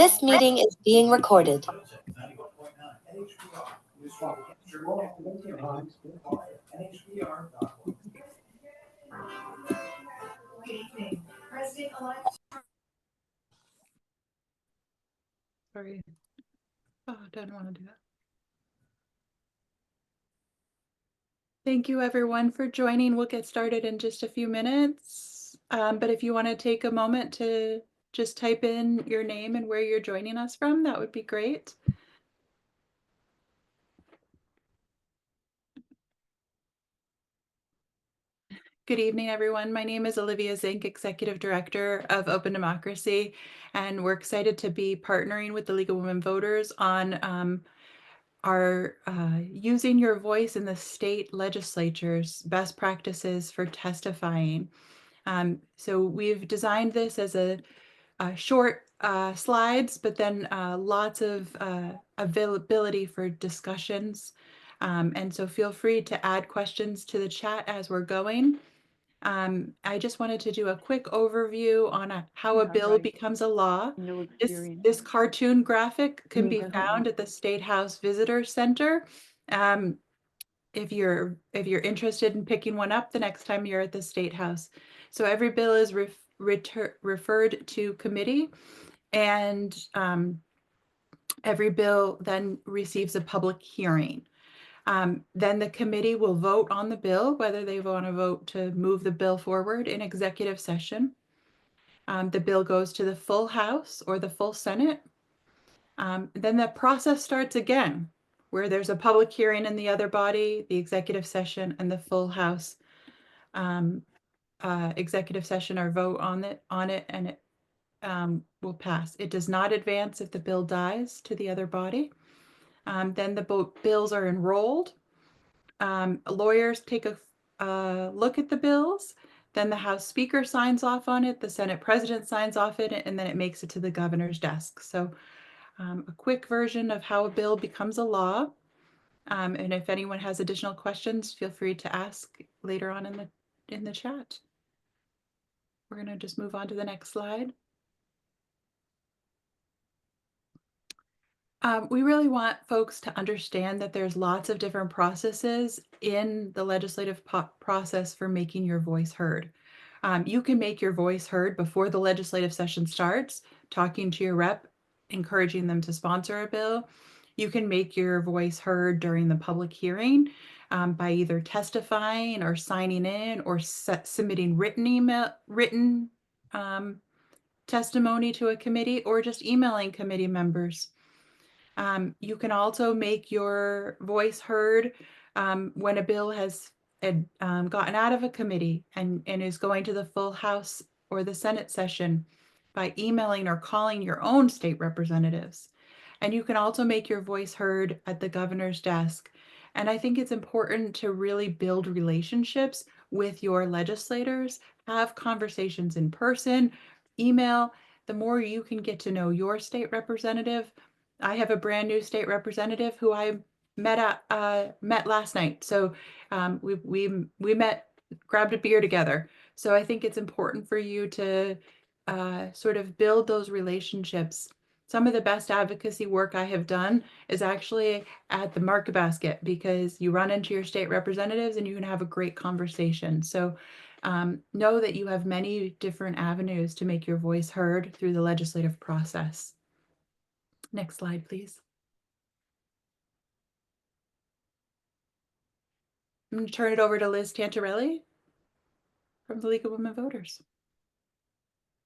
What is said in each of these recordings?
This meeting is being recorded. Sorry. Oh, I didn't want to do that. Thank you everyone for joining. We'll get started in just a few minutes. But if you want to take a moment to just type in your name and where you're joining us from, that would be great. Good evening, everyone. My name is Olivia Zink, Executive Director of Open Democracy, and we're excited to be partnering with the League of Women Voters on our using your voice in the state legislatures, best practices for testifying. So we've designed this as a short slides, but then lots of availability for discussions. And so feel free to add questions to the chat as we're going. I just wanted to do a quick overview on how a bill becomes a law. This cartoon graphic can be found at the State House Visitor Center. If you're interested in picking one up the next time you're at the State House. So every bill is referred to committee, and every bill then receives a public hearing. Then the committee will vote on the bill, whether they want to vote to move the bill forward in executive session. The bill goes to the full House or the full Senate. Then the process starts again, where there's a public hearing in the other body, the executive session, and the full House executive session or vote on it, and it will pass. It does not advance if the bill dies to the other body. Then the bills are enrolled. Lawyers take a look at the bills, then the House Speaker signs off on it, the Senate President signs off on it, and then it makes it to the governor's desk. So a quick version of how a bill becomes a law. And if anyone has additional questions, feel free to ask later on in the chat. We're going to just move on to the next slide. We really want folks to understand that there's lots of different processes in the legislative process for making your voice heard. You can make your voice heard before the legislative session starts, talking to your rep, encouraging them to sponsor a bill. You can make your voice heard during the public hearing by either testifying or signing in or submitting written testimony to a committee, or just emailing committee members. You can also make your voice heard when a bill has gotten out of a committee and is going to the full House or the Senate session by emailing or calling your own state representatives. And you can also make your voice heard at the governor's desk. And I think it's important to really build relationships with your legislators, have conversations in person, email. The more you can get to know your state representative. I have a brand new state representative who I met last night. So we met, grabbed a beer together. So I think it's important for you to sort of build those relationships. Some of the best advocacy work I have done is actually at the market basket, because you run into your state representatives and you can have a great conversation. So know that you have many different avenues to make your voice heard through the legislative process. Next slide, please. I'm going to turn it over to Liz Tantarelli from the League of Women Voters.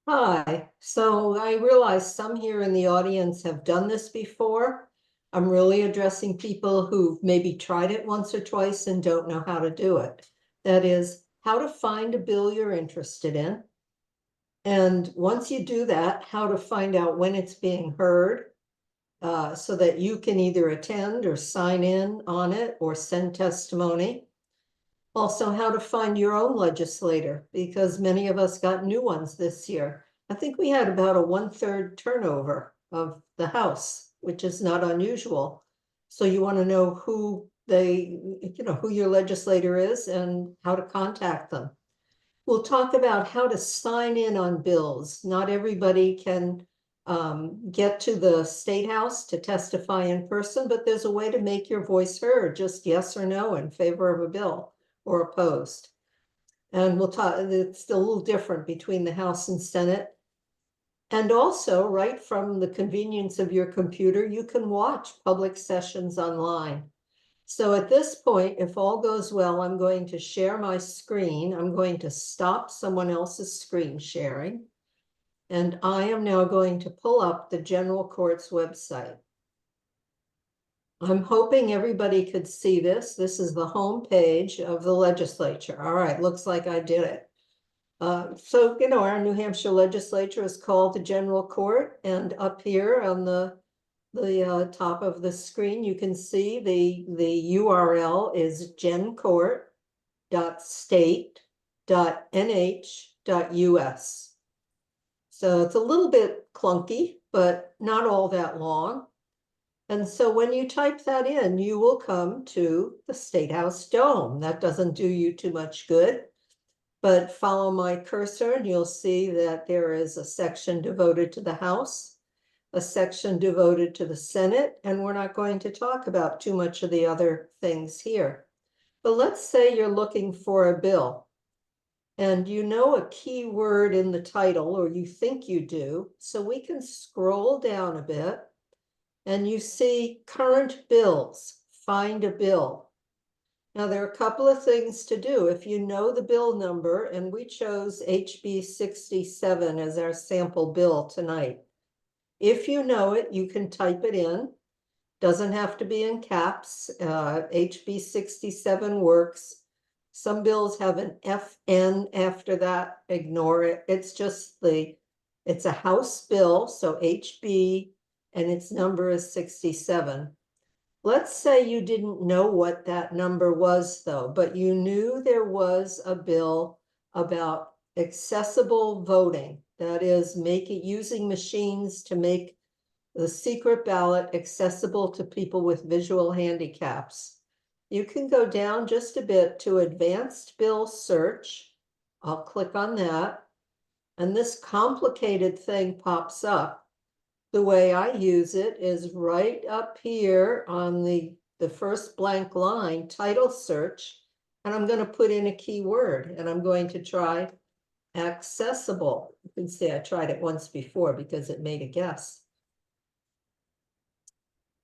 Hi. So I realize some here in the audience have done this before. I'm really addressing people who've maybe tried it once or twice and don't know how to do it. That is, how to find a bill you're interested in. And once you do that, how to find out when it's being heard, so that you can either attend or sign in on it or send testimony. Also, how to find your own legislator, because many of us got new ones this year. I think we had about a 1/3 turnover of the House, which is not unusual. So you want to know who who your legislator is and how to contact them. We'll talk about how to sign in on bills. Not everybody can get to the State House to testify in person, but there's a way to make your voice heard, just yes or no in favor of a bill or opposed. And we'll talk, it's a little different between the House and Senate. And also, right from the convenience of your computer, you can watch public sessions online. So at this point, if all goes well, I'm going to share my screen. I'm going to stop someone else's screen sharing. And I am now going to pull up the General Court's website. I'm hoping everybody could see this. This is the home page of the legislature. All right, looks like I did it. So, you know, our New Hampshire legislature is called the General Court, and up here on the top of the screen, you can see the URL is gencourt.state.nh.us. So it's a little bit clunky, but not all that long. And so when you type that in, you will come to the State House Dome. That doesn't do you too much good, but follow my cursor and you'll see that there is a section devoted to the House, a section devoted to the Senate, and we're not going to talk about too much of the other things here. But let's say you're looking for a bill and you know a key word in the title, or you think you do, so we can scroll down a bit and you see current bills, find a bill. Now there are a couple of things to do. If you know the bill number, and we chose HB 67 as our sample bill tonight. If you know it, you can type it in. Doesn't have to be in caps. HB 67 works. Some bills have an FN after that. Ignore it. It's just it's a House bill, so HB, and its number is 67. Let's say you didn't know what that number was, though, but you knew there was a bill about accessible voting. That is, using machines to make the secret ballot accessible to people with visual handicaps. You can go down just a bit to Advanced Bill Search. I'll click on that. And this complicated thing pops up. The way I use it is right up here on the first blank line, title search, and I'm going to put in a keyword, and I'm going to try accessible. You can see I tried it once before because it made a guess.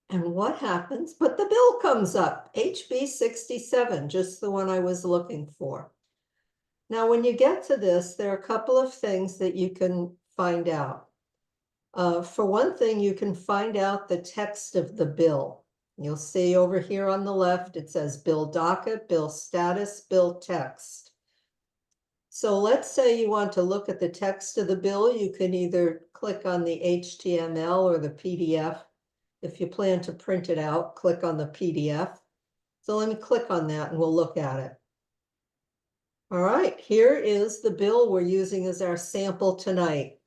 And what happens? But the bill comes up, HB 67, just the one I was looking for. Now, when you get to this, there are a couple of things that you can find out. For one thing, you can find out the text of the bill. You'll see over here on the left, it says bill docket, bill status, bill text. So let's say you want to look at the text of the bill. You can either click on the HTML or the PDF. If you plan to print it out, click on the PDF. So let me click on that and we'll look at it. All right, here is the bill we're using as our sample tonight.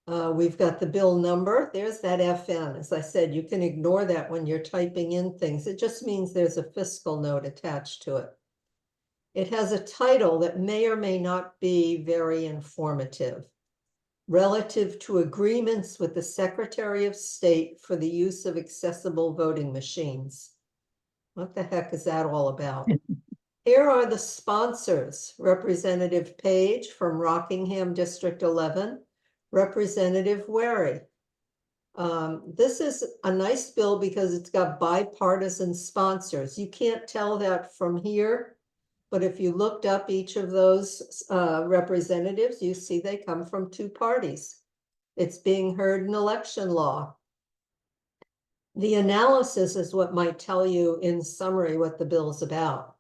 We've got the bill number. There's that FN. As I said, you can ignore that when you're typing in things. It just means there's a fiscal note attached to it. It has a title that may or may not be very informative. Relative to agreements with the Secretary of State for the use of accessible voting machines. What the heck is that all about? Here are the sponsors. Representative Page from Rockingham District 11. Representative Wary. This is a nice bill because it's got bipartisan sponsors. You can't tell that from here, but if you looked up each of those representatives, you see they come from two parties. It's being heard in election law. The analysis is what might tell you in summary what the bill is about.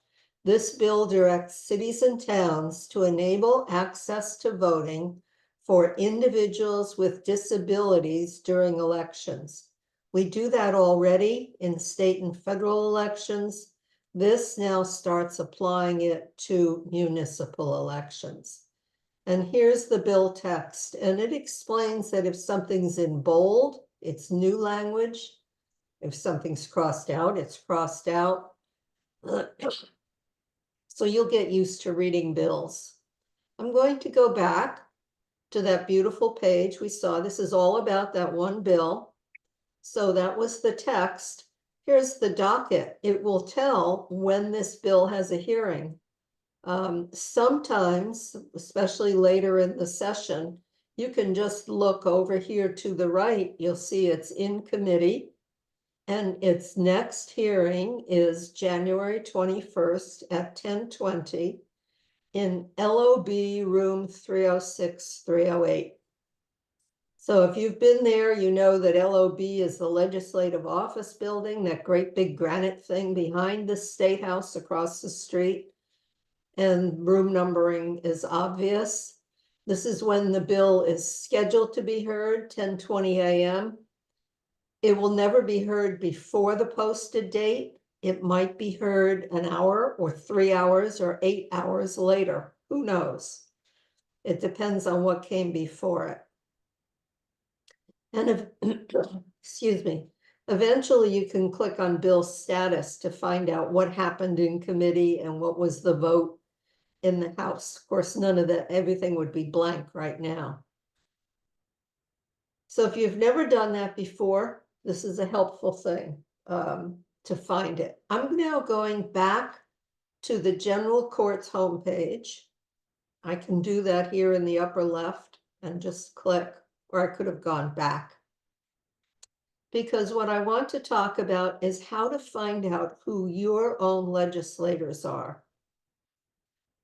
This bill directs cities and towns to enable access to voting for individuals with disabilities during elections. We do that already in state and federal elections. This now starts applying it to municipal elections. And here's the bill text, and it explains that if something's in bold, it's new language. If something's crossed out, it's crossed out. So you'll get used to reading bills. I'm going to go back to that beautiful page we saw. This is all about that one bill. So that was the text. Here's the docket. It will tell when this bill has a hearing. Sometimes, especially later in the session, you can just look over here to the right. You'll see it's in committee. And its next hearing is January 21st at 10:20 in LOB room 306, 308. So if you've been there, you know that LOB is the Legislative Office Building, that great big granite thing behind the State House across the street. And room numbering is obvious. This is when the bill is scheduled to be heard, 10:20 a.m. It will never be heard before the posted date. It might be heard an hour or 3 hours or 8 hours later. Who knows? It depends on what came before it. And if, excuse me, eventually you can click on bill status to find out what happened in committee and what was the vote in the House. Of course, none of that, everything would be blank right now. So if you've never done that before, this is a helpful thing to find it. I'm now going back to the General Court's homepage. I can do that here in the upper left and just click, or I could have gone back. Because what I want to talk about is how to find out who your own legislators are.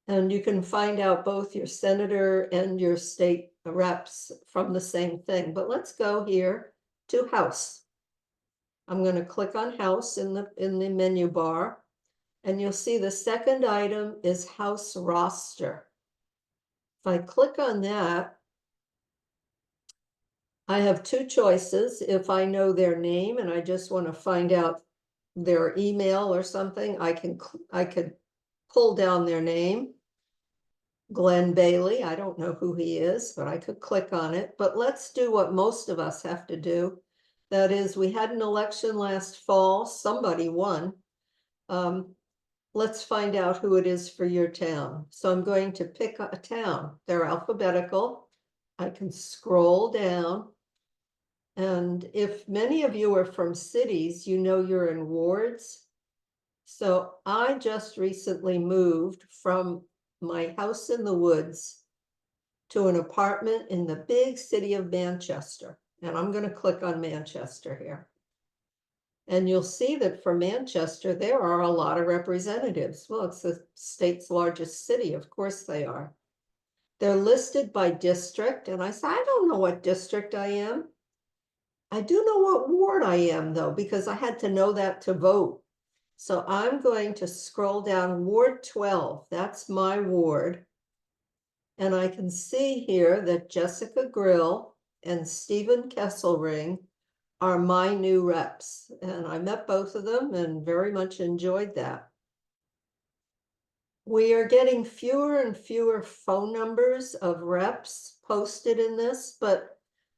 And you can find out both your senator and your state reps from the same thing. But let's go here to House. I'm going to click on House in the menu bar, and you'll see the second item is House roster. If I click on that, I have two choices. If I know their name and I just want to find out their email or something, I could pull down their name. Glenn Bailey, I don't know who he is, but I could click on it. But let's do what most of us have to do. That is, we had an election last fall, somebody won. Let's find out who it is for your town. So I'm going to pick a town. They're alphabetical. I can scroll down. And if many of you are from cities, you know you're in wards. So I just recently moved from my house in the woods to an apartment in the big city of Manchester. And I'm going to click on Manchester here. And you'll see that for Manchester, there are a lot of representatives. Well, it's the state's largest city. Of course they are. They're listed by district. And I said, I don't know what district I am. I do know what ward I am, though, because I had to know that to vote. So I'm going to scroll down Ward 12. That's my ward. And I can see here that Jessica Grill and Stephen Kesselring are my new reps. And I met both of them and very much enjoyed that. We are getting fewer and fewer phone numbers of reps posted in this, but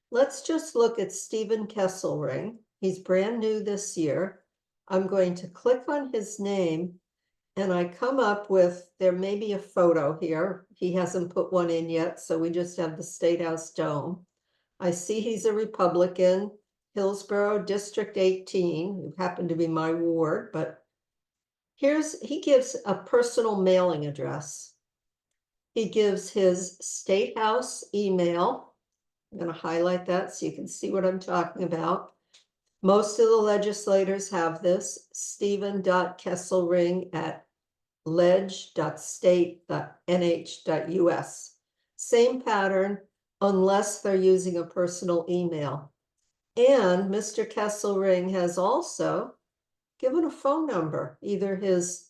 let's just look at Stephen Kesselring. He's brand new this year. I'm going to click on his name and I come up with, there may be a photo here. He hasn't put one in yet, so we just have the State House dome. I see he's a Republican, Hillsborough District 18, who happened to be my ward, but he gives a personal mailing address. He gives his State House email. I'm going to highlight that so you can see what I'm talking about. Most of the legislators have this, stephen.kesselring@leg.state.nh.us. Same pattern, unless they're using a personal email. And Mr. Kesselring has also given a phone number, either his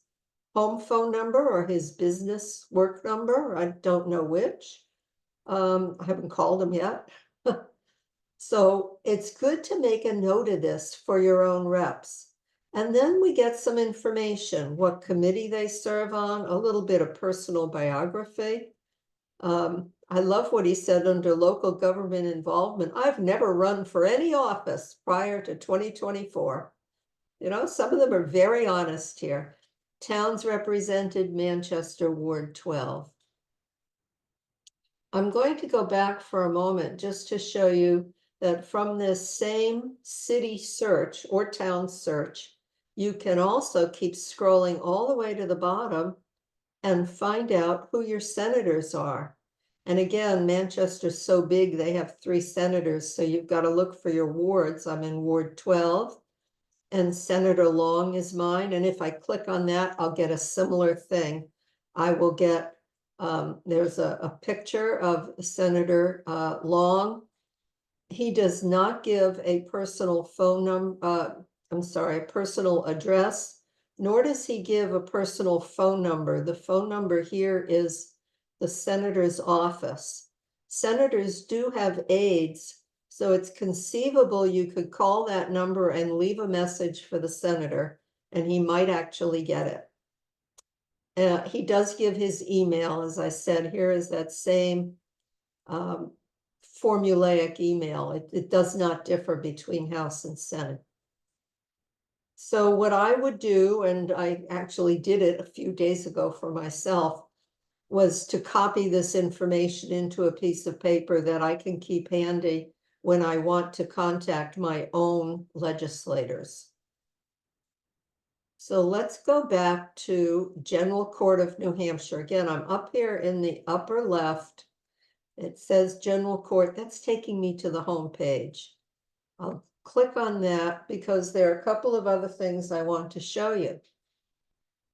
home phone number or his business work number. I don't know which. I haven't called him yet. So it's good to make a note of this for your own reps. And then we get some information, what committee they serve on, a little bit of personal biography. I love what he said under local government involvement. I've never run for any office prior to 2024. You know, some of them are very honest here. Towns represented, Manchester, Ward 12. I'm going to go back for a moment just to show you that from this same city search or town search, you can also keep scrolling all the way to the bottom and find out who your senators are. And again, Manchester's so big, they have 3 senators, so you've got to look for your wards. I'm in Ward 12, and Senator Long is mine. And if I click on that, I'll get a similar thing. I will get, there's a picture of Senator Long. He does not give a personal phone number, a personal address, nor does he give a personal phone number. The phone number here is the senator's office. Senators do have aides, so it's conceivable you could call that number and leave a message for the senator, and he might actually get it. He does give his email, as I said. Here is that same formulaic email. It does not differ between House and Senate. So what I would do, and I actually did it a few days ago for myself, was to copy this information into a piece of paper that I can keep handy when I want to contact my own legislators. So let's go back to General Court of New Hampshire. Again, I'm up here in the upper left. It says General Court. That's taking me to the home page. I'll click on that because there are a couple of other things I want to show you.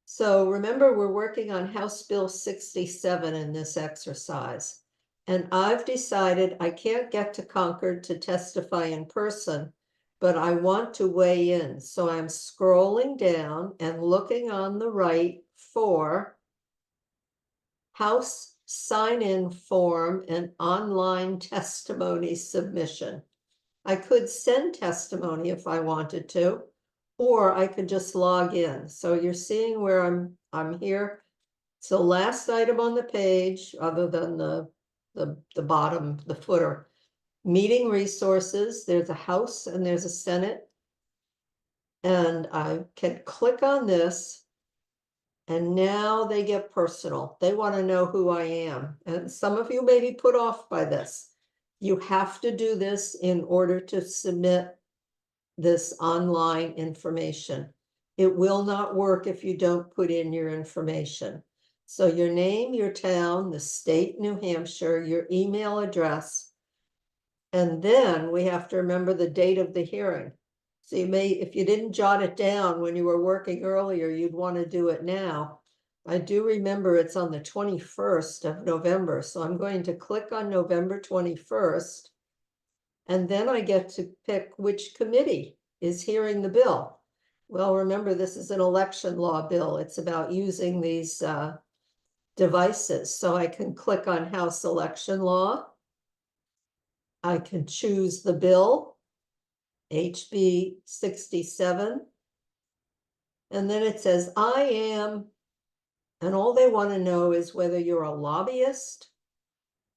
So remember, we're working on House Bill 67 in this exercise. And I've decided I can't get to Concord to testify in person, but I want to weigh in. So I'm scrolling down and looking on the right for House sign-in form and online testimony submission. I could send testimony if I wanted to, or I could just log in. So you're seeing where I'm here. It's the last item on the page, other than the bottom, the footer. Meeting resources, there's a House and there's a Senate. And I can click on this. And now they get personal. They want to know who I am. And some of you may be put off by this. You have to do this in order to submit this online information. It will not work if you don't put in your information. So your name, your town, the state, New Hampshire, your email address. And then we have to remember the date of the hearing. So you may, if you didn't jot it down when you were working earlier, you'd want to do it now. I do remember it's on the 21st of November. So I'm going to click on November 21st. And then I get to pick which committee is hearing the bill. Well, remember, this is an election law bill. It's about using these devices. So I can click on House election law. I can choose the bill, HB 67. And then it says, I am, and all they want to know is whether you're a lobbyist,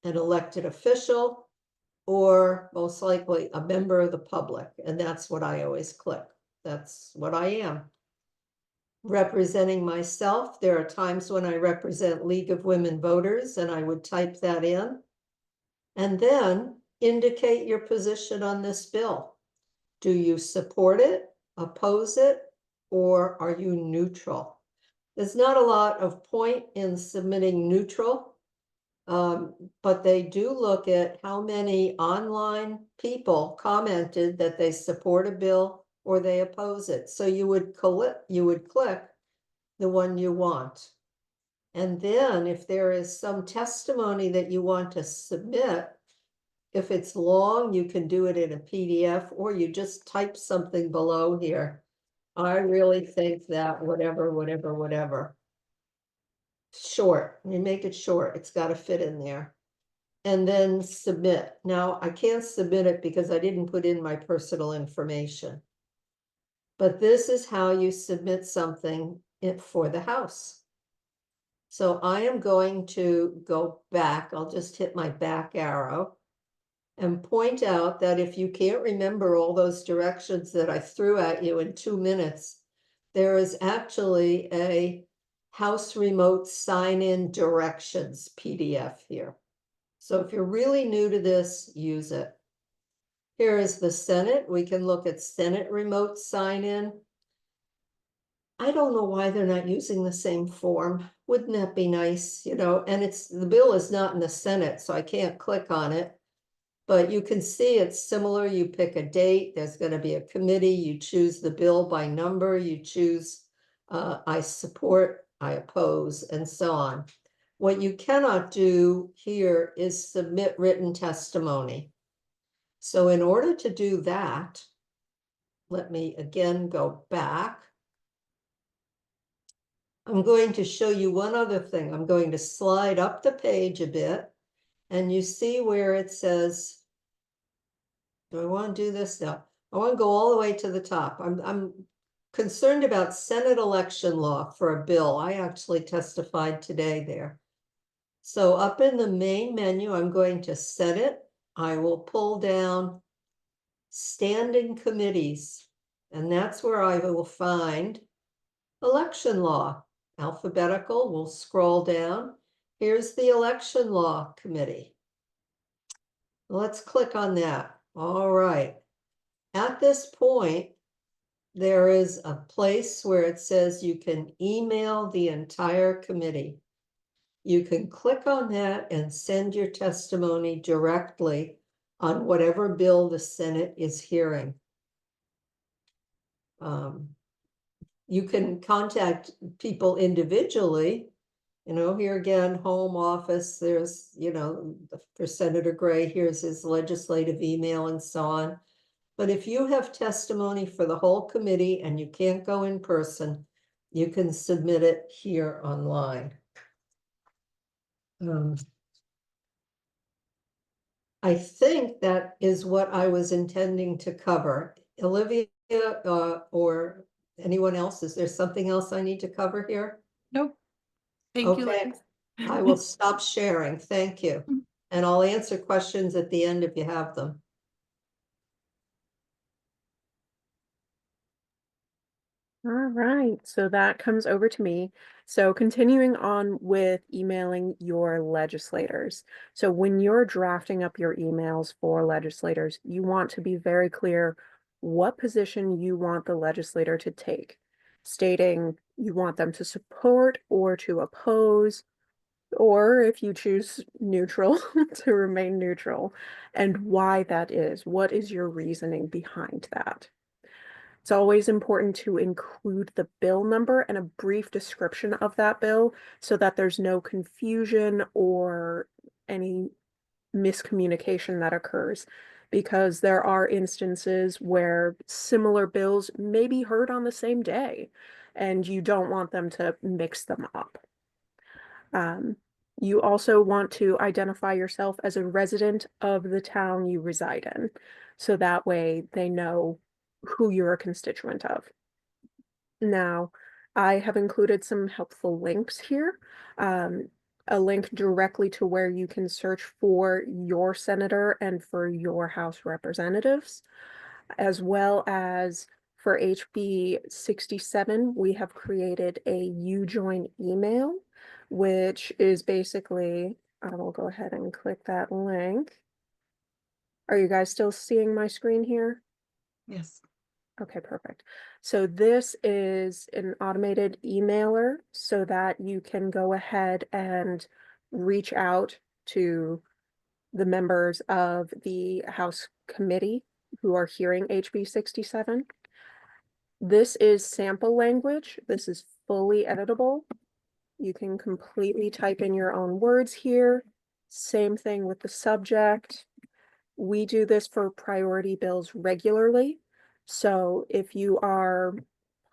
an elected official, or most likely a member of the public. And that's what I always click. That's what I am. Representing myself, there are times when I represent League of Women Voters, and I would type that in. And then indicate your position on this bill. Do you support it, oppose it, or are you neutral? There's not a lot of point in submitting neutral, but they do look at how many online people commented that they support a bill or they oppose it. So you would click the one you want. And then if there is some testimony that you want to submit, if it's long, you can do it in a PDF, or you just type something below here. I really think that whatever. Short, you make it short. It's got to fit in there. And then submit. Now, I can't submit it because I didn't put in my personal information. But this is how you submit something for the House. So I am going to go back. I'll just hit my back arrow and point out that if you can't remember all those directions that I threw at you in 2 minutes, there is actually a House remote sign-in directions PDF here. So if you're really new to this, use it. Here is the Senate. We can look at Senate remote sign-in. I don't know why they're not using the same form. Wouldn't that be nice? You know, and the bill is not in the Senate, so I can't click on it. But you can see it's similar. You pick a date, there's going to be a committee, you choose the bill by number, you choose I support, I oppose, and so on. What you cannot do here is submit written testimony. So in order to do that, let me again go back. I'm going to show you one other thing. I'm going to slide up the page a bit, and you see where it says, do I want to do this? No, I want to go all the way to the top. I'm concerned about Senate election law for a bill. I actually testified today there. So up in the main menu, I'm going to Senate. I will pull down standing committees, and that's where I will find election law. Alphabetical, we'll scroll down. Here's the election law committee. Let's click on that. All right. At this point, there is a place where it says you can email the entire committee. You can click on that and send your testimony directly on whatever bill the Senate is hearing. You can contact people individually. You know, here again, home office, there's, you know, for Senator Gray, here's his legislative email and so on. But if you have testimony for the whole committee and you can't go in person, you can submit it here online. I think that is what I was intending to cover. Olivia, or anyone else, is there something else I need to cover here? Nope. Thank you, Okay, Liz. I will stop sharing. Thank you. And I'll answer questions at the end if you have them. All right, so that comes over to me. So continuing on with emailing your legislators. So when you're drafting up your emails for legislators, you want to be very clear what position you want the legislator to take, stating you want them to support or to oppose, or if you choose neutral, to remain neutral, and why that is. What is your reasoning behind that? It's always important to include the bill number and a brief description of that bill so that there's no confusion or any miscommunication that occurs, because there are instances where similar bills may be heard on the same day and you don't want them to mix them up. You also want to identify yourself as a resident of the town you reside in, so that way they know who you're a constituent of. Now, I have included some helpful links here. A link directly to where you can search for your senator and for your House representatives, as well as for HB 67, we have created a UJoin email, which is basically, I will go ahead and click that link. Are you guys still seeing my screen here? Yes. Okay, perfect. So this is an automated emailer so that you can go ahead and reach out to the members of the House committee who are hearing HB 67. This is sample language. This is fully editable. You can completely type in your own words here. Same thing with the subject. We do this for priority bills regularly. So if you are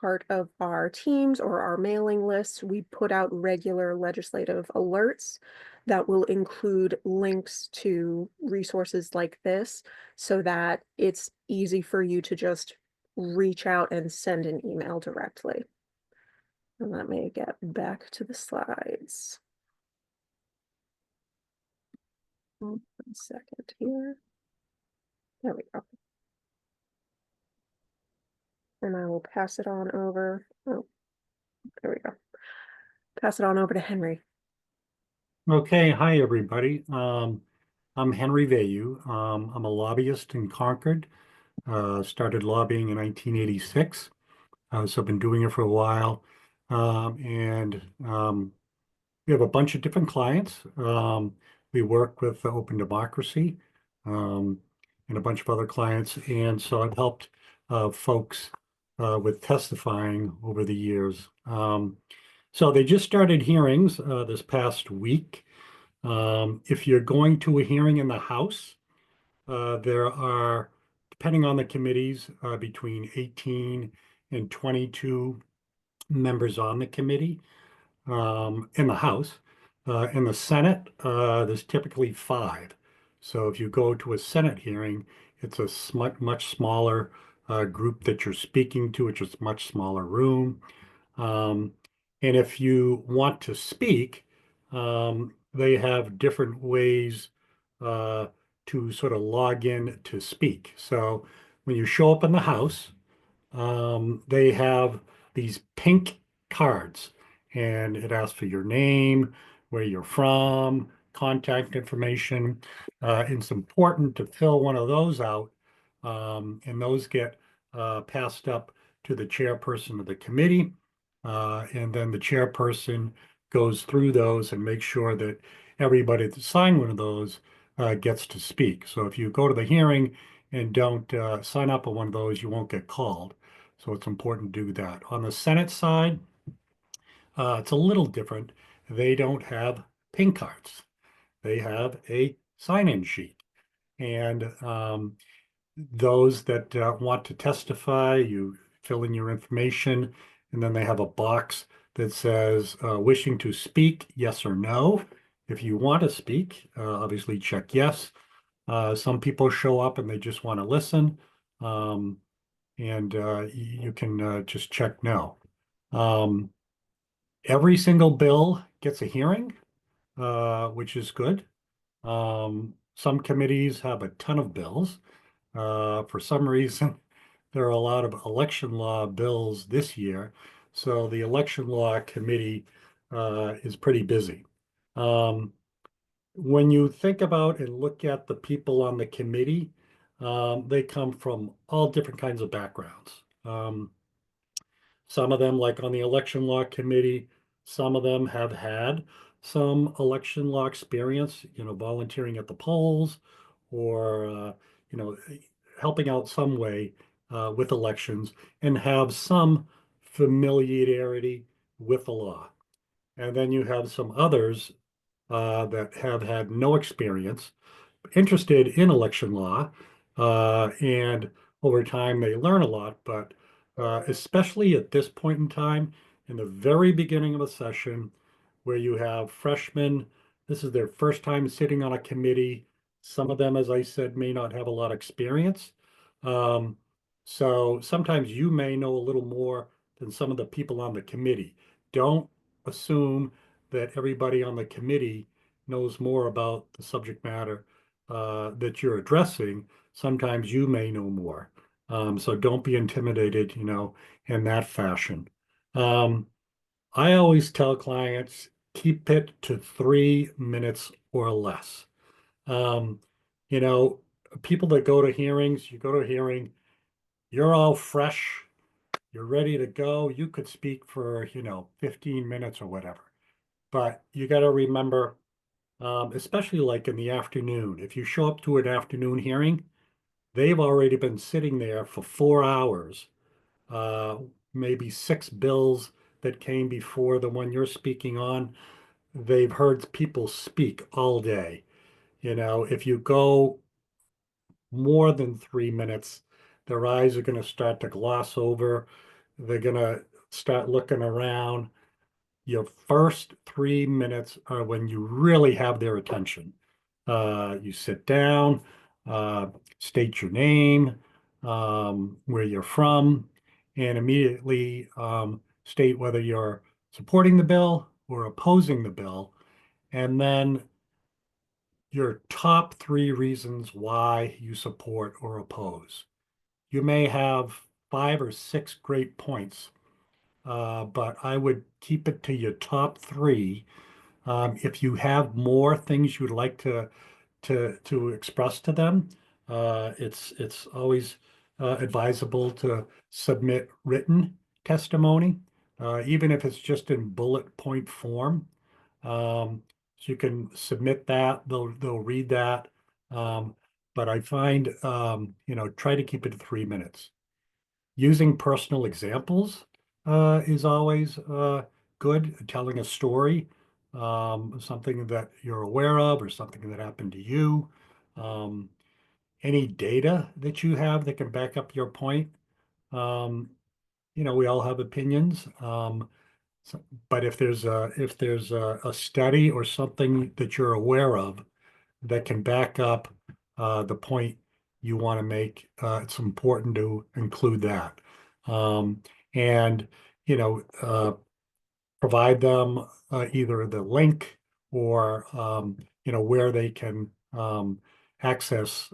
part of our teams or our mailing lists, we put out regular legislative alerts that will include links to resources like this so that it's easy for you to just reach out and send an email directly. And let me get back to the slides. 1 second here. There we go. And I will pass it on over. Oh, there we go. Pass it on over to Henry. Okay, hi everybody. I'm Henry Vayu. I'm a lobbyist in Concord. Started lobbying in 1986. So I've been doing it for a while. And we have a bunch of different clients. We work with Open Democracy and a bunch of other clients. And so I've helped folks with testifying over the years. So they just started hearings this past week. If you're going to a hearing in the House, there are, depending on the committees, between 18 and 22 members on the committee in the House. In the Senate, there's typically 5. So if you go to a Senate hearing, it's a much smaller group that you're speaking to. It's just a much smaller room. Um, and if you want to speak, they have different ways to sort of log in to speak. So when you show up in the House, they have these pink cards, and it asks for your name, where you're from, contact information. It's important to fill one of those out, and those get passed up to the chairperson of the committee. And then the chairperson goes through those and makes sure that everybody that signed one of those gets to speak. So if you go to the hearing and don't sign up on one of those, you won't get called. So it's important to do that. On the Senate side, it's a little different. They don't have pink cards. They have a sign-in sheet. And those that want to testify, you fill in your information, and then they have a box that says wishing to speak, yes or no. If you want to speak, obviously check yes. Some people show up and they just want to listen, and you can just check no. Every single bill gets a hearing, which is good. Some committees have a ton of bills. For some reason, there are a lot of election law bills this year, so the election law committee is pretty busy. When you think about and look at the people on the committee, they come from all different kinds of backgrounds. Some of them, like on the election law committee, some of them have had some election law experience, volunteering at the polls or, helping out some way with elections and have some familiarity with the law. And then you have some others that have had no experience, interested in election law, and over time they learn a lot, but especially at this point in time, in the very beginning of a session, where you have freshmen, this is their first time sitting on a committee. Some of them, as I said, may not have a lot of experience. So sometimes you may know a little more than some of the people on the committee. Don't assume that everybody on the committee knows more about the subject matter that you're addressing. Sometimes you may know more. So don't be intimidated, in that fashion. I always tell clients, keep it to 3 minutes or less. Um, you know, People that go to hearings, you go to a hearing, you're all fresh, you're ready to go. You could speak for, 15 minutes or whatever. But you got to remember, especially like in the afternoon, if you show up to an afternoon hearing, they've already been sitting there for 4 hours, uh, maybe 6 bills that came before the one you're speaking on. They've heard people speak all day. If you go more than 3 minutes, their eyes are going to start to gloss over. They're going to start looking around. Your first 3 minutes are when you really have their attention. You sit down, state your name, where you're from, and immediately state whether you're supporting the bill or opposing the bill, and then your top 3 reasons why you support or oppose. You may have 5 or 6 great points, but I would keep it to your top 3. If you have more things you'd like to to express to them. It's always advisable to submit written testimony, even if it's just in bullet point form. So you can submit that, they'll read that. But I find, try to keep it to 3 minutes. Using personal examples is always good. Telling a story, something that you're aware of or something that happened to you. Any data that you have that can back up your point. We all have opinions. But if there's a study or something that you're aware of that can back up the point you want to make, it's important to include that. And provide them either the link or where they can access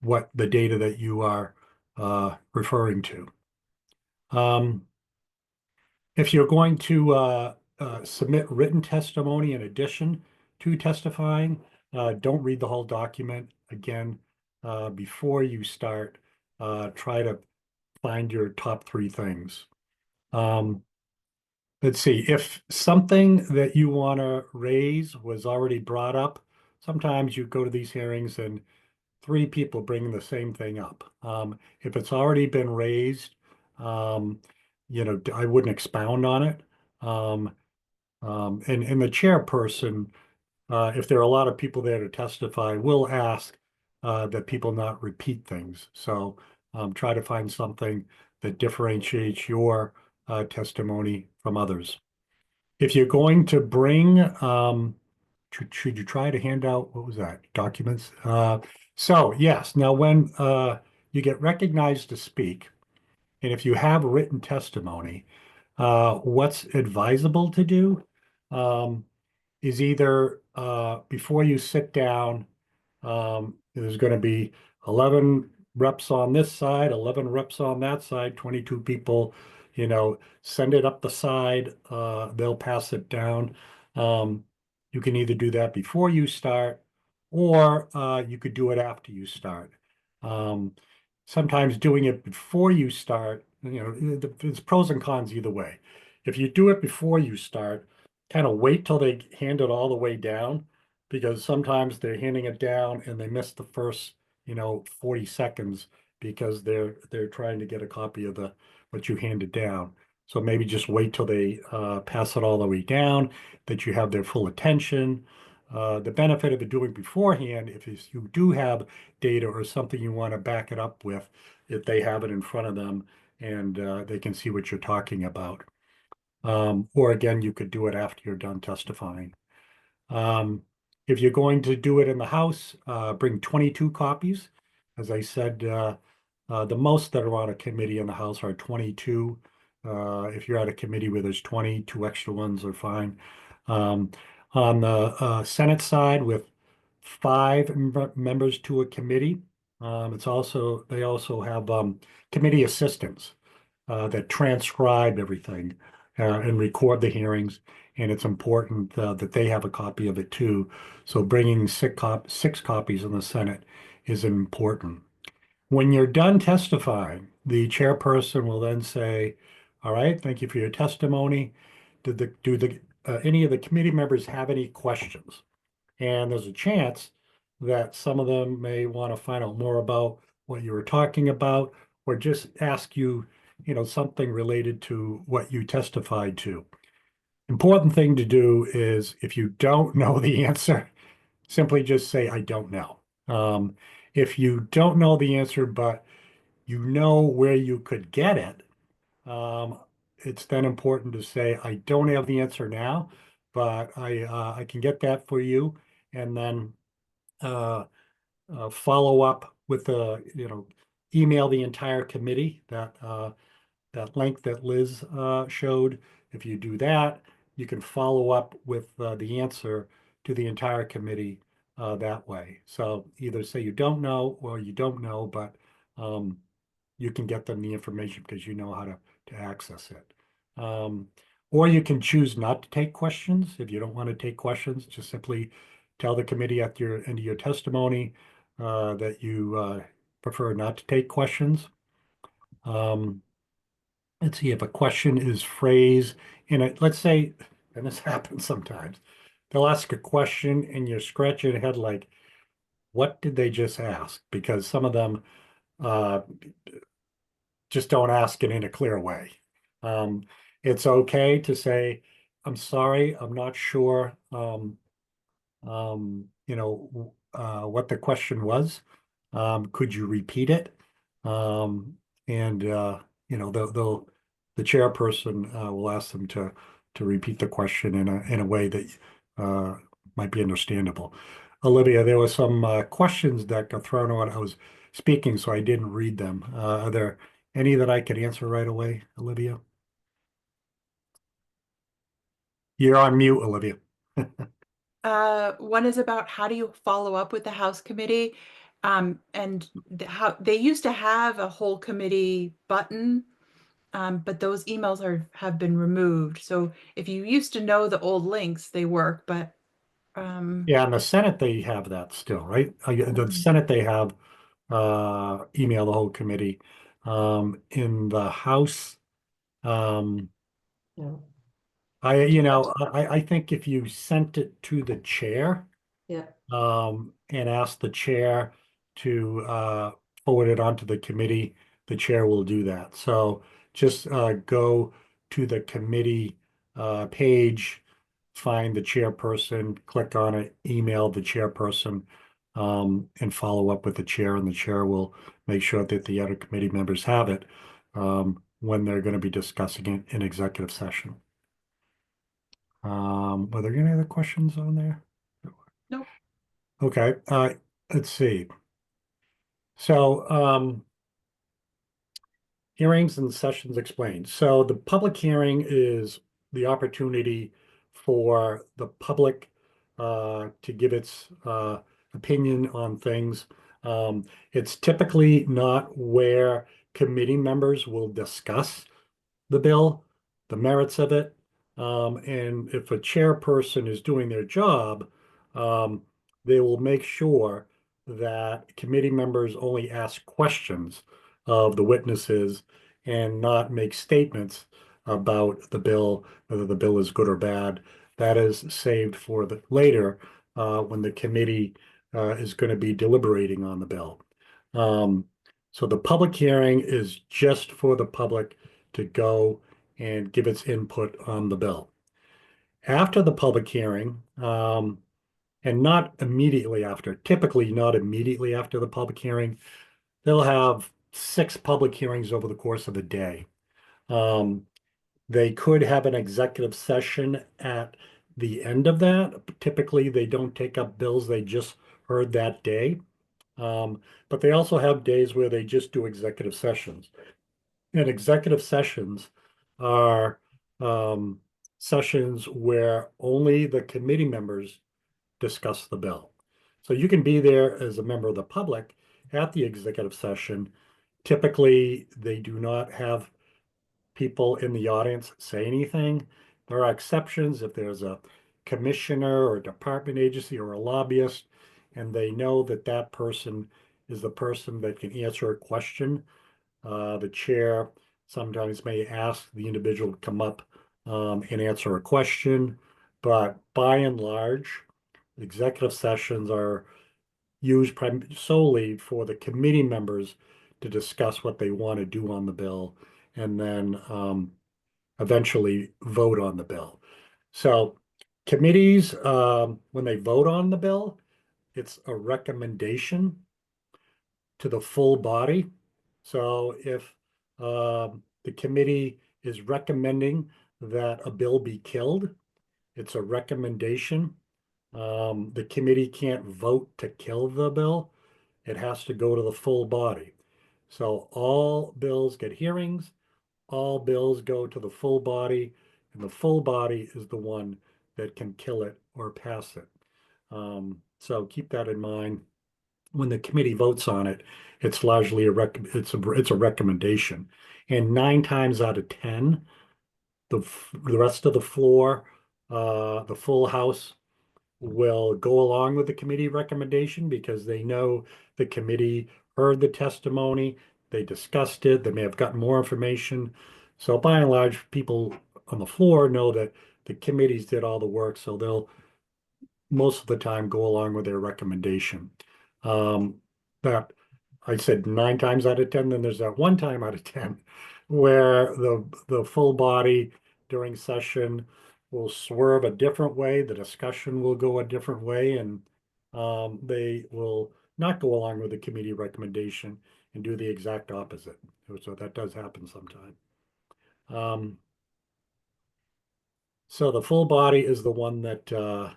what the data that you are referring to. If you're going to submit written testimony in addition to testifying, don't read the whole document. Again, before you start, try to find your top 3 things. Let's see, if something that you want to raise was already brought up, sometimes you go to these hearings and 3 people bring the same thing up. If it's already been raised, I wouldn't expound on it. And the chairperson, if there are a lot of people there to testify, will ask that people not repeat things. So try to find something that differentiates your testimony from others. If you're going to bring, should you try to hand out, what was that, documents? So yes, now when you get recognized to speak, and if you have written testimony, what's advisable to do is either before you sit down, there's going to be 11 reps on this side, 11 reps on that side, 22 people, send it up the side, they'll pass it down. You can either do that before you start, or you could do it after you start. Sometimes doing it before you start, there's pros and cons either way. If you do it before you start, kind of wait till they hand it all the way down, because sometimes they're handing it down and they miss the first, 40 seconds because they're trying to get a copy of what you handed down. So maybe just wait till they pass it all the way down, that you have their full attention. The benefit of it doing beforehand, if you do have data or something you want to back it up with, if they have it in front of them and they can see what you're talking about. Or again, you could do it after you're done testifying. If you're going to do it in the House, bring 22 copies. As I said, the most that are on a committee in the House are 22. If you're at a committee where there's 20, 2 extra ones are fine. On the Senate side, with 5 members to a committee, they also have committee assistants that transcribe everything and record the hearings. And it's important that they have a copy of it too. So bringing 6 copies in the Senate is important. When you're done testifying, the chairperson will then say, all right, thank you for your testimony. Do any of the committee members have any questions? And there's a chance that some of them may want to find out more about what you were talking about, or just ask you, something related to what you testified to. Important thing to do is, if you don't know the answer, simply just say, I don't know. If you don't know the answer, but you know where you could get it, it's then important to say, I don't have the answer now, but I can get that for you, and then follow up with email the entire committee that link that Liz showed. If you do that, you can follow up with the answer to the entire committee that way. So either say you don't know or you don't know, but you can get them the information because you know how to access it. Or you can choose not to take questions. If you don't want to take questions, just simply tell the committee at your end of your testimony that you prefer not to take questions. Let's see if a question is phrased in a, let's say, and this happens sometimes, they'll ask a question and you're scratching your head like, what did they just ask? Because some of them just don't ask it in a clear way. It's okay to say, I'm sorry, I'm not sure, what the question was. Could you repeat it? And the chairperson will ask them to repeat the question in a way that might be understandable. Olivia, there were some questions that got thrown out. I was speaking, so I didn't read them. Are there any that I could answer right away, Olivia? You're on mute, Olivia. One is about how do you follow up with the House committee? And how they used to have a whole committee button, but those emails have been removed. So if you used to know the old links, they work, but Yeah, in the Senate, they have that still, right? The Senate, they have email the whole committee. In the House, Yeah, I think if you sent it to the chair, yeah, and asked the chair to forward it onto the committee, the chair will do that. So just go to the committee page, find the chairperson, click on it, email the chairperson, and follow up with the chair, and the chair will make sure that the other committee members have it when they're going to be discussing it in executive session. Were there any other questions on there? nope. Okay, let's see. So, hearings and sessions explained. So the public hearing is the opportunity for the public to give its opinion on things. It's typically not where committee members will discuss the bill, the merits of it. And if a chairperson is doing their job, they will make sure that committee members only ask questions of the witnesses and not make statements about the bill, whether the bill is good or bad. That is saved for the later when the committee is going to be deliberating on the bill. So the public hearing is just for the public to go and give its input on the bill. After the public hearing, and not immediately after, typically not immediately after the public hearing, they'll have 6 public hearings over the course of a day. They could have an executive session at the end of that. Typically, they don't take up bills they just heard that day. But they also have days where they just do executive sessions. And executive sessions are sessions where only the committee members discuss the bill. So you can be there as a member of the public at the executive session. Typically, they do not have people in the audience say anything. There are exceptions if there's a commissioner or a department agency or a lobbyist, and they know that that person is the person that can answer a question. The chair sometimes may ask the individual to come up and answer a question, but by and large, executive sessions are used solely for the committee members to discuss what they want to do on the bill and then eventually vote on the bill. So committees, when they vote on the bill, it's a recommendation to the full body. So if the committee is recommending that a bill be killed, it's a recommendation. The committee can't vote to kill the bill. It has to go to the full body. So all bills get hearings, all bills go to the full body, and the full body is the one that can kill it or pass it. So keep that in mind. When the committee votes on it, it's largely it's a recommendation. And 9 times out of 10, the rest of the floor, the full house, will go along with the committee recommendation because they know the committee heard the testimony, they discussed it, they may have gotten more information. So by and large, people on the floor know that the committees did all the work, so they'll most of the time go along with their recommendation. That I said 9 times out of 10, then there's that 1 time out of 10 where the full body during session will swerve a different way, the discussion will go a different way, and they will not go along with the committee recommendation and do the exact opposite. So that does happen sometime. So the full body is the one that the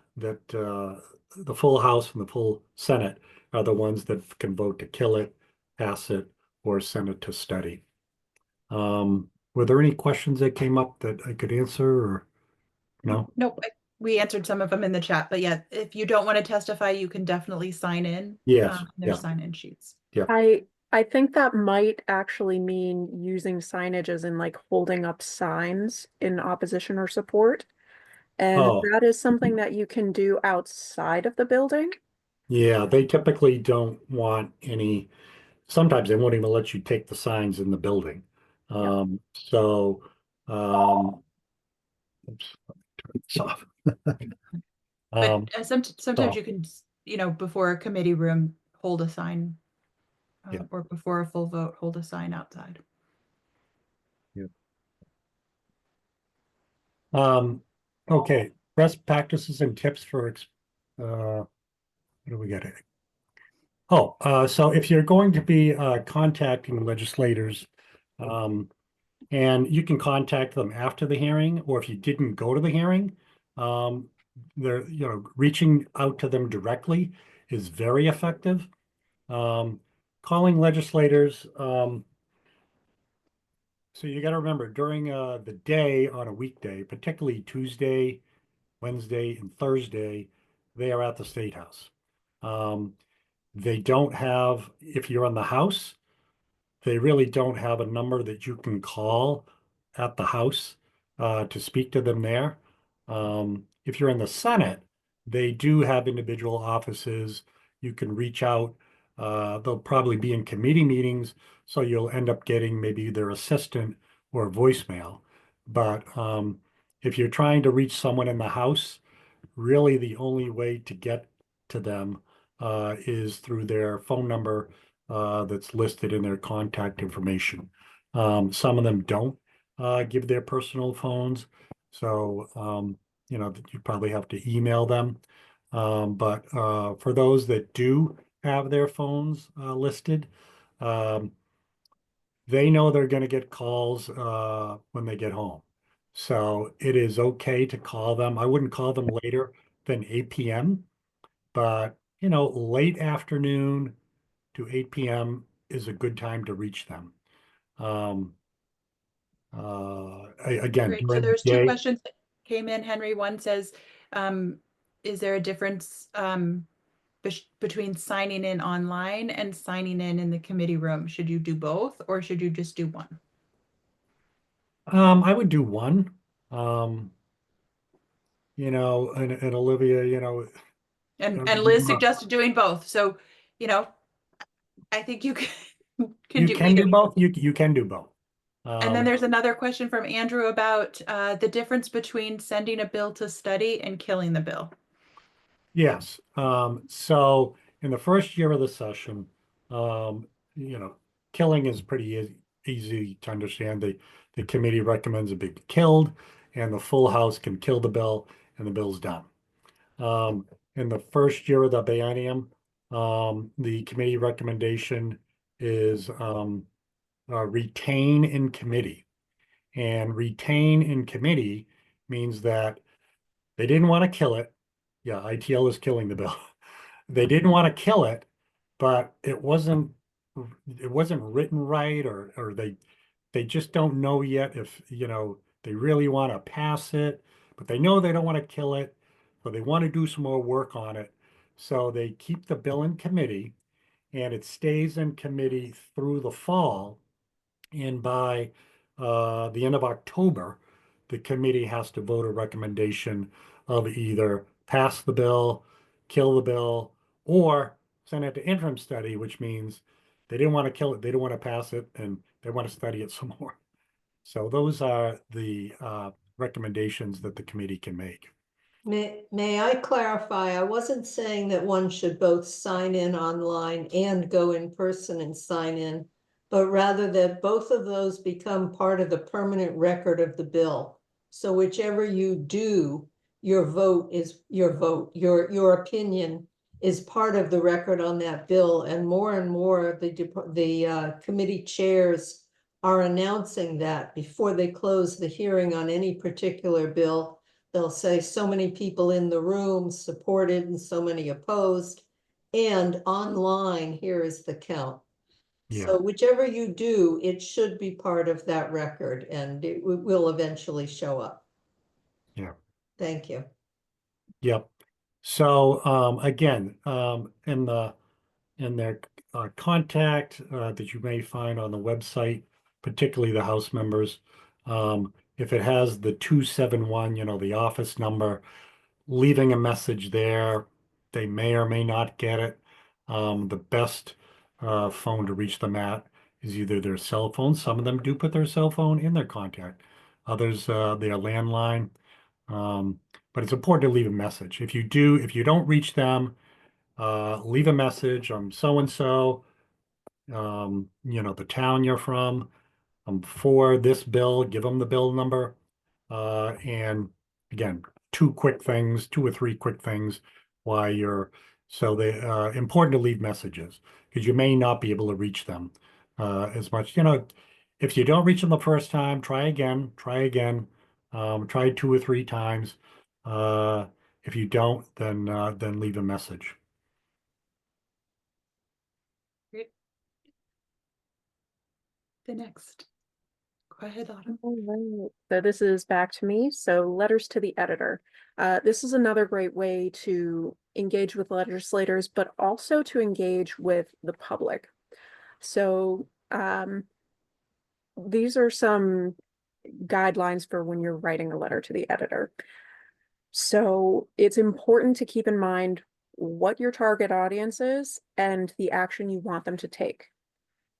full House and the full Senate are the ones that can vote to kill it, pass it, or send it to study. Were there any questions that came up that I could answer or no? Nope, we answered some of them in the chat, but yeah, if you don't want to testify, you can definitely sign in. Yes, There's yeah. sign-in sheets. I think that might actually mean using signage as in like holding up signs in opposition or support. And Oh, that is something that you can do outside of the building. yeah, they typically don't want any, sometimes they won't even let you take the signs in the building. Yeah. So, oops, turn this off. But sometimes so, you can, before a committee room, hold a sign, Yeah. or before a full vote, hold a sign outside. Okay, best practices and tips for what do we got here? Oh, so if you're going to be contacting legislators, and you can contact them after the hearing, or if you didn't go to the hearing, they're, reaching out to them directly is very effective. Calling legislators, so you got to remember during the day on a weekday, particularly Tuesday, Wednesday, and Thursday, they are at the State House. They don't have, if you're in the House, they really don't have a number that you can call at the House to speak to them there. If you're in the Senate, they do have individual offices. You can reach out. They'll probably be in committee meetings, so you'll end up getting maybe their assistant or voicemail. But if you're trying to reach someone in the House, really the only way to get to them is through their phone number that's listed in their contact information. Some of them don't give their personal phones, so you probably have to email them. But for those that do have their phones listed, um, they know they're going to get calls when they get home. So it is okay to call them. I wouldn't call them later than 8 p.m., but late afternoon to 8 p.m. is a good time to reach them. Again, Great. So during the there's two day, questions that came in, Henry. One says, is there a difference between signing in online and signing in the committee room? Should you do both, or should you just do one? I would do one. And Olivia, And Liz suggested doing both. So, I think you can you do can either. do both. You can do both. And then there's another question from Andrew about the difference between sending a bill to study and killing the bill. Yes. So in the first year of the session, killing is pretty easy to understand. The committee recommends it be killed, and the full House can kill the bill, and the bill's done. In the first year of the biennium, the committee recommendation is retain in committee. And retain in committee means that they didn't want to kill it. Yeah, ITL is killing the bill. They didn't want to kill it, but it wasn't written right, or they just don't know yet if they really want to pass it, but they know they don't want to kill it, but they want to do some more work on it. So they keep the bill in committee, and it stays in committee through the fall. And by the end of October, the committee has to vote a recommendation of either pass the bill, kill the bill, or send it to interim study, which means they didn't want to kill it, they don't want to pass it, and they want to study it some more. So those are the recommendations that the committee can make. May I clarify? I wasn't saying that one should both sign in online and go in person and sign in, but rather that both of those become part of the permanent record of the bill. So whichever you do, your vote is your vote, your opinion is part of the record on that bill. And more of the committee chairs are announcing that before they close the hearing on any particular bill. They'll say so many people in the room supported and so many opposed. And online, here is the count. Yeah. So whichever you do, it should be part of that record and it will eventually show up. Yeah. Thank you. Yep. So again, in their contact that you may find on the website, particularly the House members, if it has the 271, the office number, leaving a message there, they may or may not get it. The best phone to reach them at is either their cell phone. Some of them do put their cell phone in their contact. Others, their landline. But it's important to leave a message. If you don't reach them, leave a message. I'm so-and-so, the town you're from. I'm for this bill, give them the bill number. And again, two or three quick things while they important to leave messages because you may not be able to reach them as much. If you don't reach them the first time, try again, try 2 or 3 times. If you don't, then leave a message. Great. The next. Go ahead, Autumn. All right. So this is back to me. So letters to the editor. This is another great way to engage with legislators, but also to engage with the public. So these are some guidelines for when you're writing a letter to the editor. So it's important to keep in mind what your target audience is and the action you want them to take.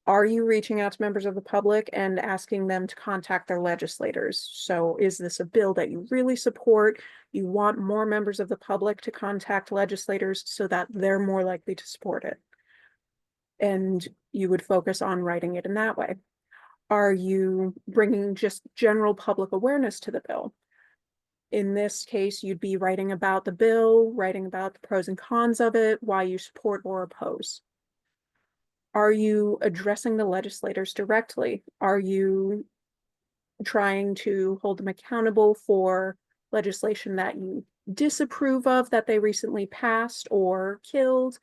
Are you reaching out to members of the public and asking them to contact their legislators? So is this a bill that you really support? You want more members of the public to contact legislators so that they're more likely to support it. And you would focus on writing it in that way. Are you bringing just general public awareness to the bill? In this case, you'd be writing about the bill, writing about the pros and cons of it, why you support or oppose. Are you addressing the legislators directly? Are you trying to hold them accountable for legislation that you disapprove of that they recently passed or killed?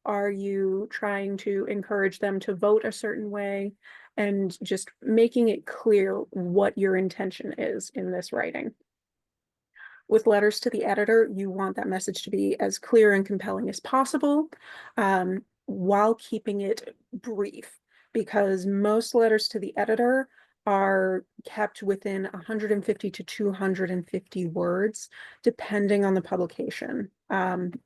Are you trying to encourage them to vote a certain way? And just making it clear what your intention is in this writing. With letters to the editor, you want that message to be as clear and compelling as possible, while keeping it brief, because most letters to the editor are kept within 150 to 250 words, depending on the publication. And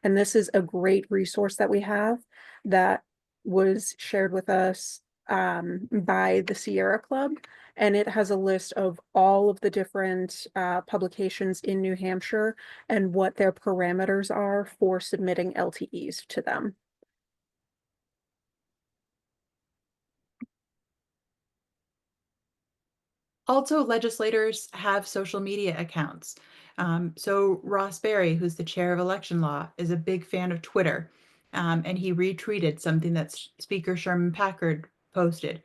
this is a great resource that we have that was shared with us by the Sierra Club, and it has a list of all of the different publications in New Hampshire and what their parameters are for submitting LTEs to them. Also, legislators have social media accounts. So Ross Berry, who's the chair of election law, is a big fan of Twitter. And he retweeted something that Speaker Sherman Packard posted.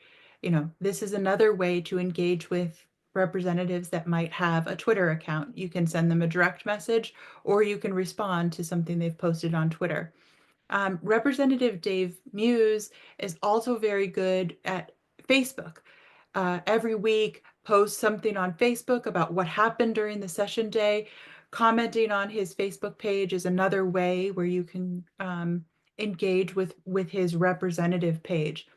This is another way to engage with representatives that might have a Twitter account. You can send them a direct message, or you can respond to something they've posted on Twitter. Representative Dave Muse is also very good at Facebook. Every week posts something on Facebook about what happened during the session day. Commenting on his Facebook page is another way where you can engage with his representative page.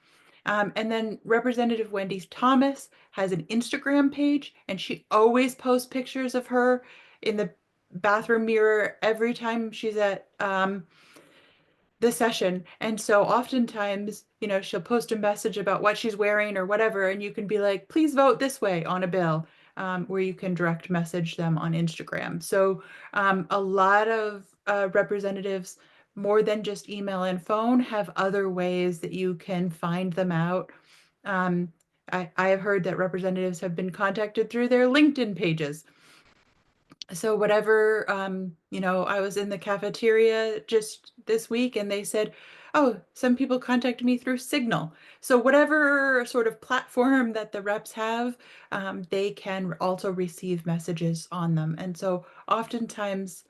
And then Representative Wendy Thomas has an Instagram page, and she always posts pictures of her in the bathroom mirror every time she's at the session. And so oftentimes, she'll post a message about what she's wearing or whatever, and you can be like, please vote this way on a bill, where you can direct message them on Instagram. So a lot of representatives, more than just email and phone, have other ways that you can find them out. I have heard that representatives have been contacted through their LinkedIn pages. So whatever, I was in the cafeteria just this week and they said, oh, some people contact me through Signal. So whatever sort of platform that the reps have, they can also receive messages on them. And so oftentimes,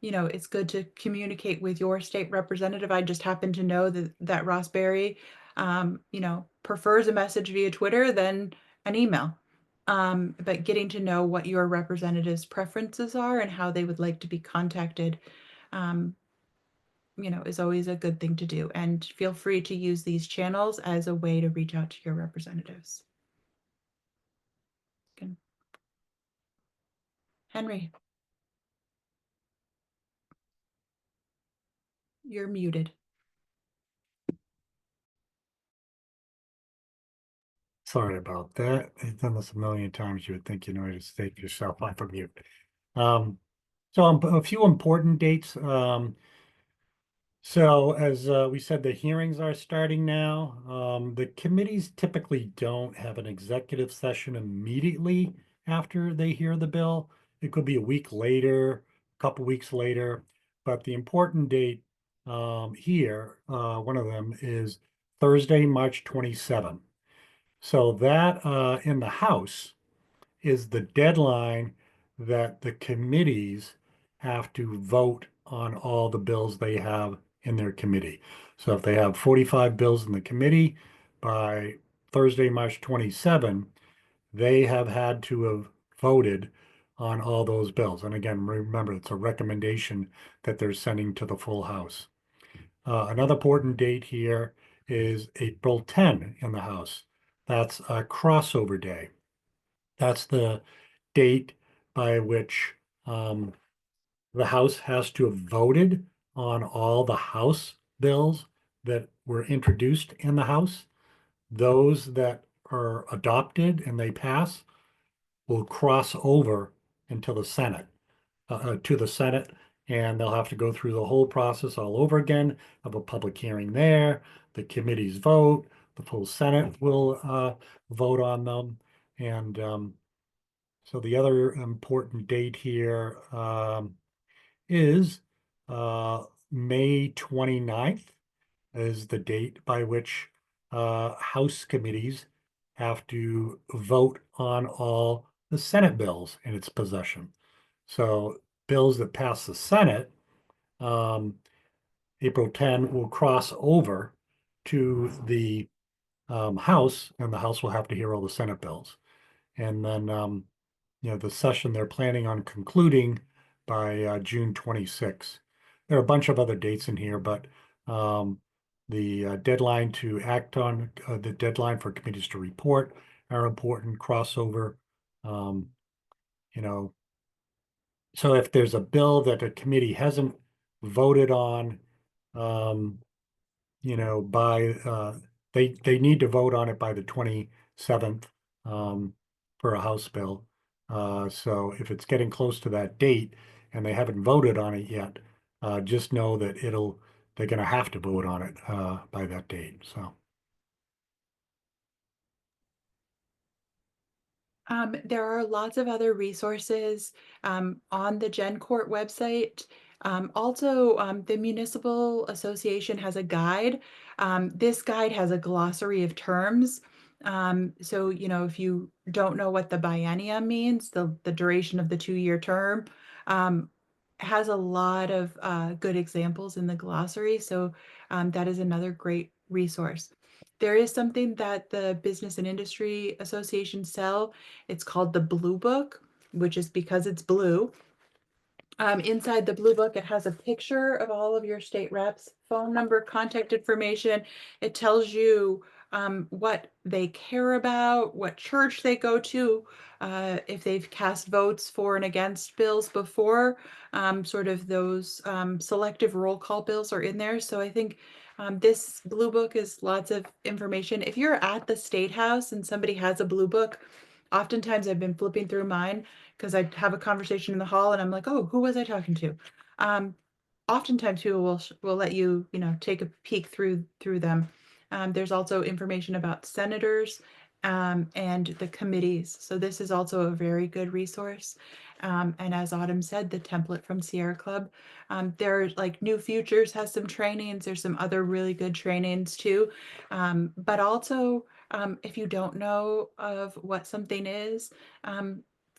it's good to communicate with your state representative. I just happen to know that Ross Berry, prefers a message via Twitter than an email. But getting to know what your representative's preferences are and how they would like to be contacted, is always a good thing to do. And feel free to use these channels as a way to reach out to your representatives. Henry, you're muted. Sorry about that. I've done this a million times. You would think you know how to take yourself off of mute. So a few important dates. So as we said, the hearings are starting now. The committees typically don't have an executive session immediately after they hear the bill. It could be a week later, a couple weeks later, but the important date here, one of them is Thursday, March 27th. So that in the House is the deadline that the committees have to vote on all the bills they have in their committee. So if they have 45 bills in the committee by Thursday, March 27, they have had to have voted on all those bills. And again, remember, it's a recommendation that they're sending to the full House. Another important date here is April 10 in the House. That's a crossover day. That's the date by which the House has to have voted on all the House bills that were introduced in the House. Those that are adopted and they pass will cross over into the Senate, to the Senate, and they'll have to go through the whole process all over again of a public hearing there, the committees vote, the full Senate will vote on them, and so the other important date here is May 29th is the date by which House committees have to vote on all the Senate bills in its possession. So bills that pass the Senate, April 10 will cross over to the House, and the House will have to hear all the Senate bills. And then the session they're planning on concluding by June 26. There are a bunch of other dates in here, but the deadline to act on, the deadline for committees to report are important crossover. So if there's a bill that a committee hasn't voted on, by they need to vote on it by the 27th for a House bill. So if it's getting close to that date and they haven't voted on it yet, just know that they're going to have to vote on it by that date. So. There are lots of other resources on the GenCourt website. Also, the Municipal Association has a guide. This guide has a glossary of terms. So, if you don't know what the biennium means, the duration of the 2-year term, has a lot of good examples in the glossary. So that is another great resource. There is something that the Business and Industry Association sell. It's called the Blue Book, which is because it's blue. Inside the Blue Book, it has a picture of all of your state reps, phone number, contact information. It tells you what they care about, what church they go to, if they've cast votes for and against bills before. Sort of those selective roll call bills are in there. So I think this blue book is lots of information. If you're at the State House and somebody has a blue book, oftentimes I've been flipping through mine because I have a conversation in the hall and I'm like, oh, who was I talking to? Oftentimes people will let you, take a peek through them. There's also information about senators and the committees. So this is also a very good resource. And as Autumn said, the template from Sierra Club. There's like New Futures has some trainings. There's some other really good trainings too. But also, if you don't know of what something is,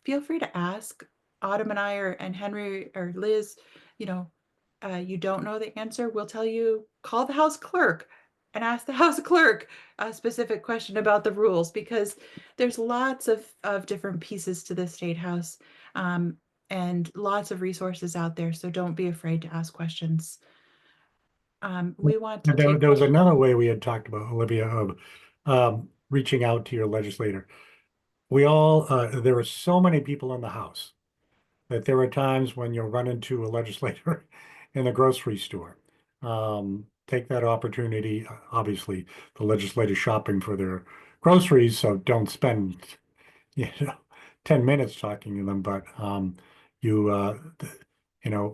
feel free to ask. Autumn and I and Henry or Liz, you don't know the answer, we'll tell you, call the House clerk and ask the House clerk a specific question about the rules, because there's lots of different pieces to the State House and lots of resources out there. So don't be afraid to ask questions. We want to take There was another way we had talked about, Olivia, of reaching out to your legislator. There were so many people in the House that there are times when you'll run into a legislator in a grocery store. Take that opportunity. Obviously, the legislator shopping for their groceries, so don't spend, you know, 10 minutes talking to them, but you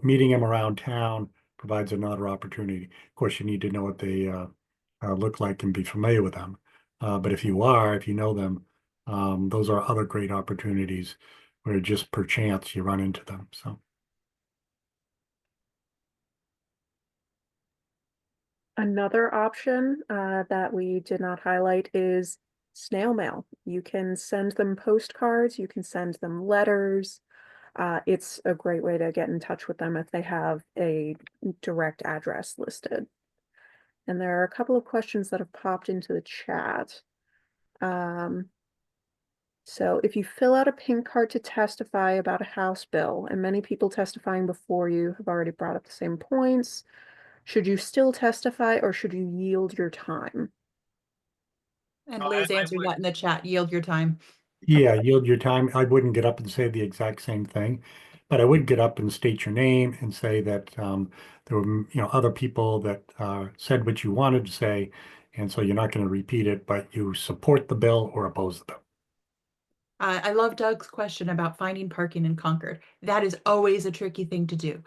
meeting them around town provides another opportunity. Of course, you need to know what they look like and be familiar with them. But if you know them, those are other great opportunities where just per chance you run into them. So Another option that we did not highlight is snail mail. You can send them postcards, you can send them letters. It's a great way to get in touch with them if they have a direct address listed. And there are a couple of questions that have popped into the chat. So if you fill out a pink card to testify about a House bill, and many people testifying before you have already brought up the same points, should you still testify or should you yield your time? And Liz answered that in the chat, yield your time. yeah, yield your time. I wouldn't get up and say the exact same thing, but I would get up and state your name and say that there were other people that said what you wanted to say, and so you're not going to repeat it, but you support the bill or oppose the bill. I love Doug's question about finding parking in Concord. That is always a tricky thing to do.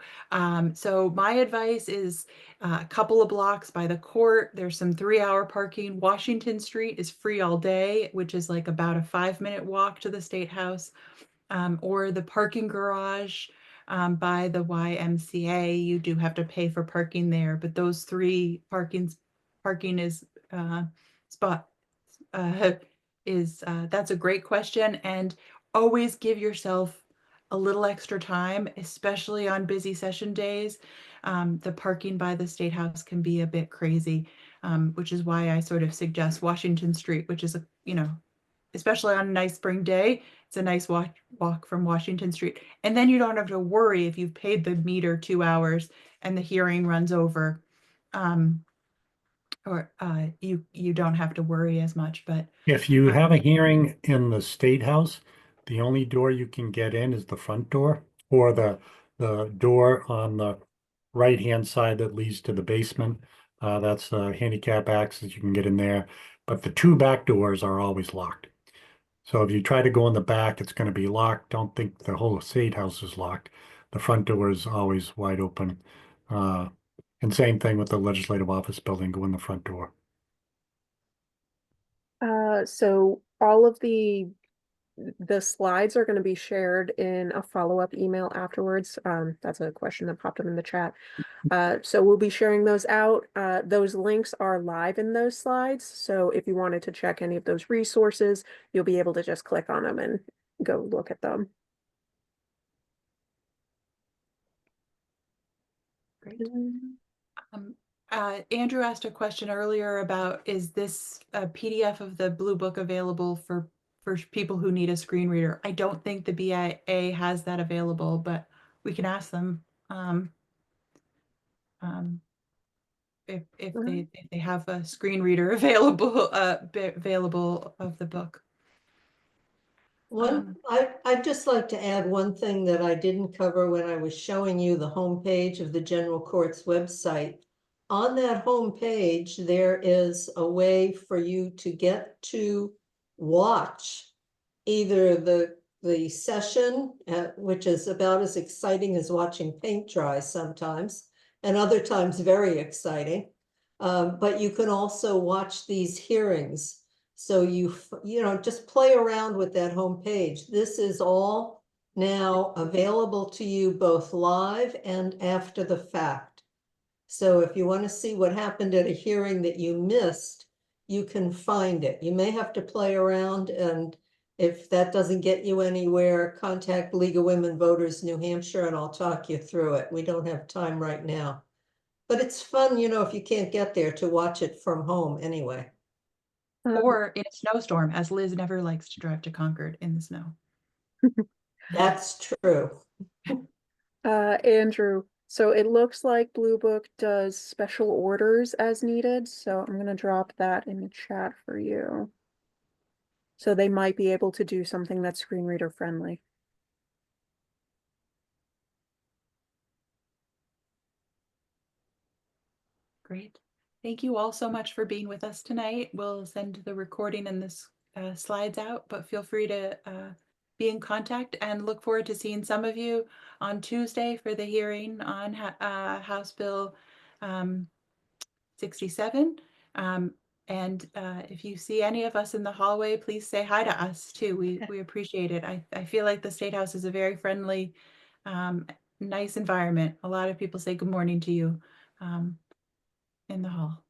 So my advice is a couple of blocks by the court. There's some 3-hour parking. Washington Street is free all day, which is like about a 5-minute walk to the State House, or the parking garage by the YMCA. You do have to pay for parking there, but those 3 parking is spot. That's a great question, and always give yourself a little extra time, especially on busy session days. The parking by the State House can be a bit crazy, which is why I sort of suggest Washington Street, which is especially on a nice spring day, it's a nice walk from Washington Street. And then you don't have to worry if you've paid the meter 2 hours and the hearing runs over. Or you don't have to worry as much, but If you have a hearing in the State House, the only door you can get in is the front door or the door on the right-hand side that leads to the basement. That's handicap access. You can get in there, but the 2 back doors are always locked. So if you try to go in the back, it's going to be locked. Don't think the whole State House is locked. The front door is always wide open. And same thing with the Legislative Office building, go in the front door. So all of the slides are going to be shared in a follow-up email afterwards. That's a question that popped up in the chat. So we'll be sharing those out. Those links are live in those slides. So if you wanted to check any of those resources, you'll be able to just click on them and go look at them. great. Andrew asked a question earlier about, is this a PDF of the Blue Book available for people who need a screen reader? I don't think the BIA has that available, but we can ask them. if Mhm. they have a screen reader available available of the book. I'd just like to add one thing that I didn't cover when I was showing you the homepage of the General Court's website. On that homepage, there is a way for you to get to watch either the session, which is about as exciting as watching paint dry sometimes, and other times very exciting. But you can also watch these hearings. So you know, just play around with that homepage. This is all now available to you both live and after the fact. So if you want to see what happened at a hearing that you missed, you can find it. You may have to play around, and if that doesn't get you anywhere, contact League of Women Voters New Hampshire and I'll talk you through it. We don't have time right now. But it's fun, you know, if you can't get there, to watch it from home anyway. Or in a snowstorm, as Liz never likes to drive to Concord in the snow. That's true. Andrew, so it looks like Blue Book does special orders as needed, so I'm gonna drop that in the chat for you. So they might be able to do something that's screen reader friendly. Great. Thank you all so much for being with us tonight. We'll send the recording and the slides out, but feel free to be in contact, and look forward to seeing some of you on Tuesday for the hearing on House Bill 67. And if you see any of us in the hallway, please say hi to us too. We appreciate it. I feel like the State House is a very friendly, nice environment. A lot of people say good morning to you in the hall.